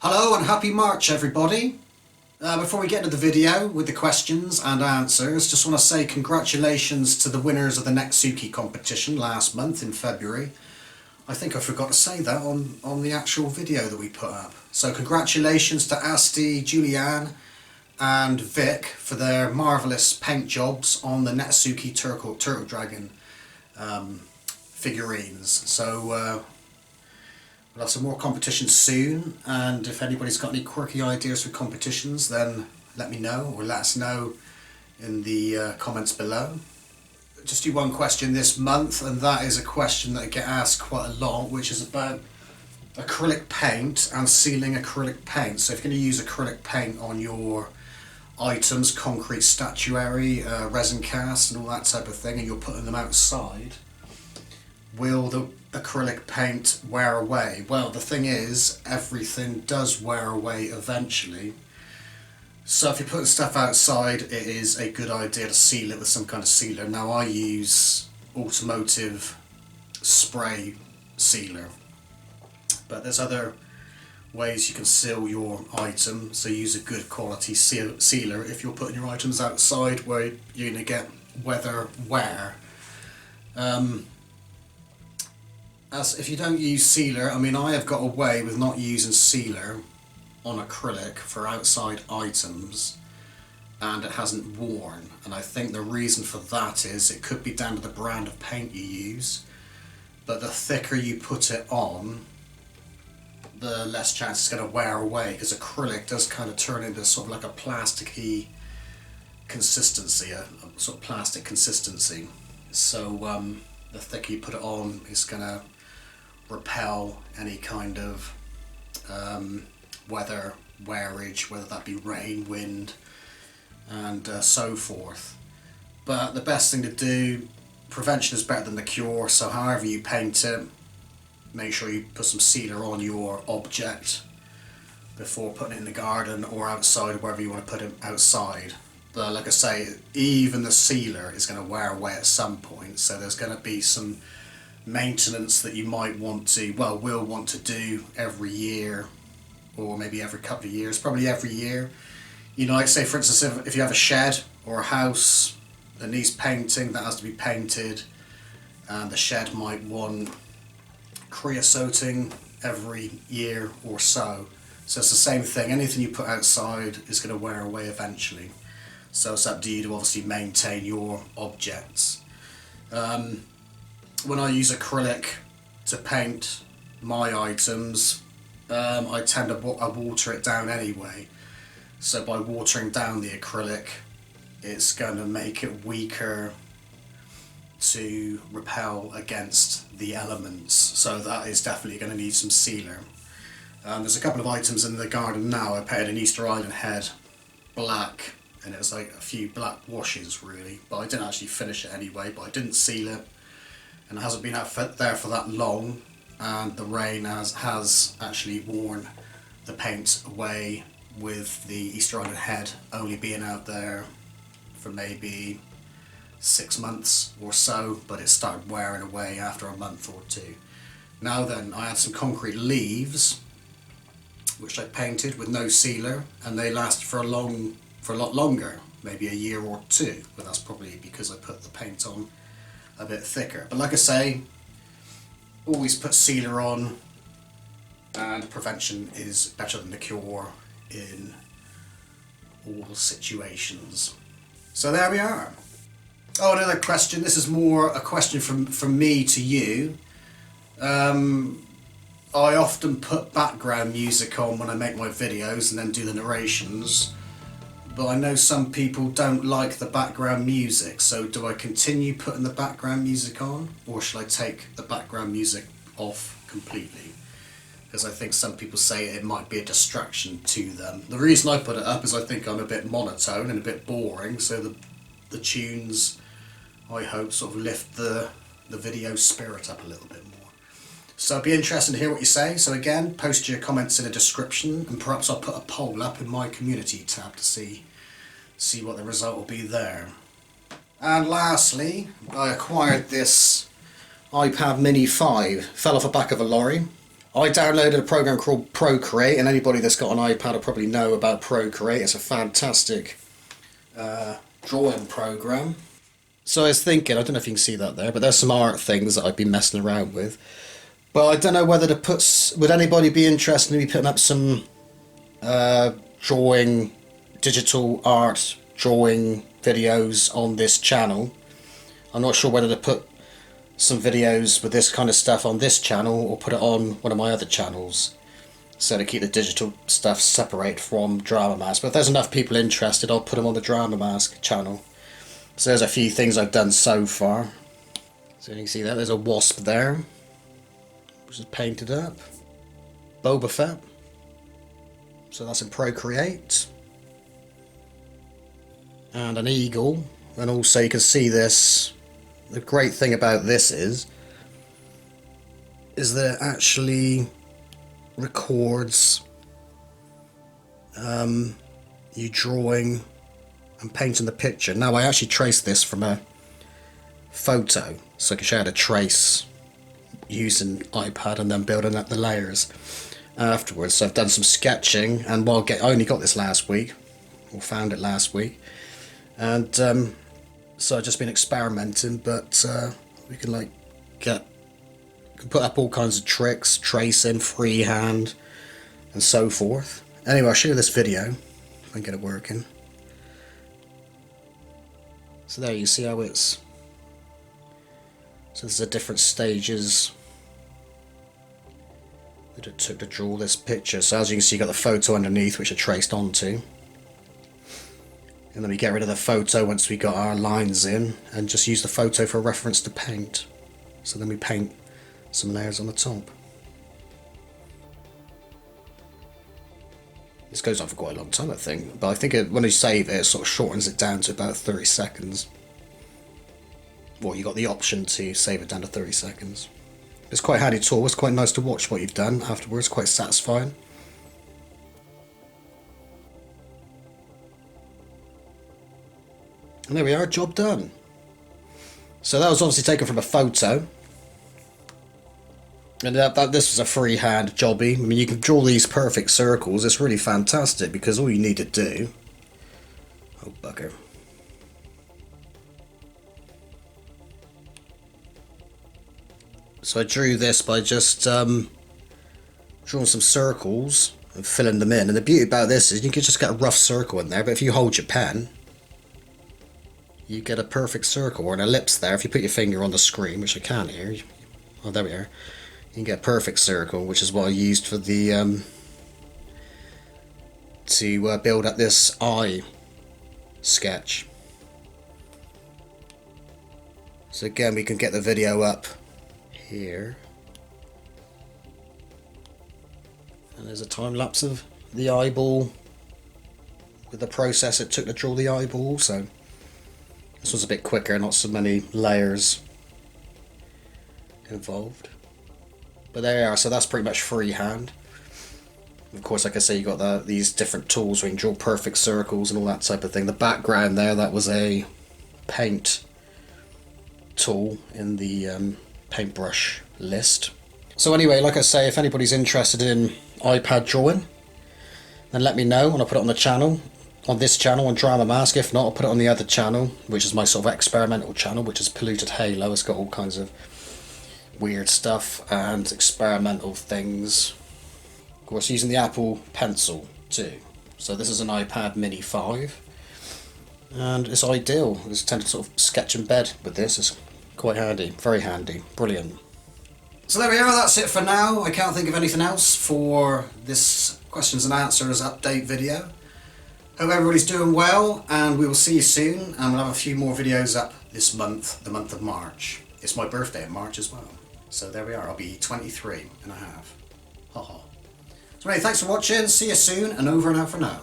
Hello and happy March everybody. Before we get into the video with the questions and answers, just want to say congratulations to the winners of the Netsuki competition last month in February. I think I forgot to say that on the actual video that we put up. So congratulations to Asti, Julianne and Vic for their marvellous paint jobs on the Netsuki Turtle Dragon figurines. So we'll have some more competitions soon, and if anybody's got any quirky ideas for competitions, then let me know, or let us know in the comments below. Just do one question this month, and that is a question that I get asked quite a lot, which is about acrylic paint and sealing acrylic paint. So if you're going to use acrylic paint on your items, concrete statuary, resin cast and all that type of thing, and you're putting them outside, will the acrylic paint wear away? Well, the thing is, everything does wear away eventually. So if you're putting stuff outside, it is a good idea to seal it with some kind of sealer. Now I use automotive spray sealer, but there's other ways you can seal your item. So use a good quality sealer if you're putting your items outside where you're going to get weather wear. As if you don't use sealer, I mean, I have got away with not using sealer on acrylic for outside items and it hasn't worn, and I think the reason for that is it could be down to the brand of paint you use, but the thicker you put it on, the less chance it's going to wear away, because acrylic does kind of turn into sort of like a plasticky consistency, a sort of plastic consistency. So the thicker you put it on, it's going to repel any kind of weather wearage, whether that be rain, wind and so forth. But the best thing to do, prevention is better than the cure, so however you paint it, make sure you put some sealer on your object before putting it in the garden or outside, wherever you want to put it outside. But like I say, even the sealer is going to wear away at some point, so there's going to be some maintenance that you might want to, will want to do every year, or maybe every couple of years, probably every year. You know, like say for instance, if you have a shed or a house that needs painting, that has to be painted, and the shed might want creosoting every year or so. So it's the same thing, anything you put outside is going to wear away eventually. So it's up to you to obviously maintain your objects. When I use acrylic to paint my items, I tend to water it down anyway. So by watering down the acrylic, it's going to make it weaker to repel against the elements. So that is definitely going to need some sealer. There's a couple of items in the garden now. I painted an Easter Island head black, and it was like a few black washes really, but I didn't actually finish it anyway, but I didn't seal it, and it hasn't been out there for that long, and the rain has actually worn the paint away, with the Easter Island head only being out there for maybe 6 months or so, but it started wearing away after a month or two. Now then, I had some concrete leaves which I painted with no sealer, and they lasted for a lot longer, maybe a year or two, but that's probably because I put the paint on a bit thicker. But like I say, always put sealer on, and prevention is better than the cure in all situations. So there we are. Oh, another question. This is more a question from me to you. I often put background music on when I make my videos and then do the narrations, but I know some people don't like the background music, so do I continue putting the background music on, or should I take the background music off completely? Because I think some people say it might be a distraction to them. The reason I put it up is I think I'm a bit monotone and a bit boring, so the tunes, I hope, sort of lift the video spirit up a little bit more. So it'd be interesting to hear what you say. So again, post your comments in the description, and perhaps I'll put a poll up in my community tab to see what the result will be there. And lastly, I acquired this iPad Mini 5. Fell off the back of a lorry. I downloaded a program called Procreate, and anybody that's got an iPad will probably know about Procreate. It's a fantastic drawing program. So I was thinking, I don't know if you can see that there, but there's some art things that I've been messing around with. But I don't know whether to put... Would anybody be interested in me putting up some drawing, digital art drawing videos on this channel? I'm not sure whether to put some videos with this kind of stuff on this channel or put it on one of my other channels, so to keep the digital stuff separate from Drama Mask. But if there's enough people interested, I'll put them on the Drama Mask channel. So there's a few things I've done so far. So you can see that there's a wasp there, which is painted up. Boba Fett. So that's in Procreate. And an eagle. And also you can see this. The great thing about this is that it actually records you drawing and painting the picture. Now I actually traced this from a photo, so I can show you how to trace using iPad and then building up the layers afterwards. So I've done some sketching, and I only got this last week, or found it last week, and so I've just been experimenting, but we can put up all kinds of tricks, tracing, freehand, and so forth. Anyway, I'll show you this video, if I can get it working. So there you see how it's... So there's the different stages that it took to draw this picture. So as you can see, you got the photo underneath, which I traced onto. And then we get rid of the photo once we got our lines in, and just use the photo for reference to paint. So then we paint some layers on the top. This goes on for quite a long time, I think, but I think when you save it, it sort of shortens it down to about 30 seconds. Well, you got the option to save it down to 30 seconds. It's quite a handy tool. It's quite nice to watch what you've done afterwards, quite satisfying. And there we are, job done. So that was obviously taken from a photo. And this was a freehand jobby. I mean, you can draw these perfect circles. It's really fantastic because all you need to do... Oh, bugger. So I drew this by just drawing some circles and filling them in. And the beauty about this is you can just get a rough circle in there, but if you hold your pen, you get a perfect circle, or an ellipse there. If you put your finger on the screen, which I can't here, oh there we are, you can get a perfect circle, which is what I used for the to build up this eye sketch. So again, we can get the video up here, and there's a time lapse of the eyeball with the process it took to draw the eyeball. So this was a bit quicker, not so many layers involved. But there you are, so that's pretty much freehand. Of course, like I say, you got these different tools where you can draw perfect circles and all that type of thing. The background there, that was a paint tool in the paintbrush list. So anyway, like I say, if anybody's interested in iPad drawing, then let me know and I'll put it on the channel. On this channel, on Drama Mask. If not, I'll put it on the other channel, which is my sort of experimental channel, which is Polluted Halo. It's got all kinds of weird stuff and experimental things. Of course, using the Apple Pencil too. So this is an iPad Mini 5, and it's ideal. I just tend to sort of sketch in bed with this. It's quite handy, very handy, brilliant. So there we are, that's it for now. I can't think of anything else for this questions and answers update video. Hope everybody's doing well, and we will see you soon, and we'll have a few more videos up this month, the month of March. It's my birthday in March as well. So there we are, I'll be 23 and a half. Ha ha. So anyway, thanks for watching, see you soon, and over and out for now.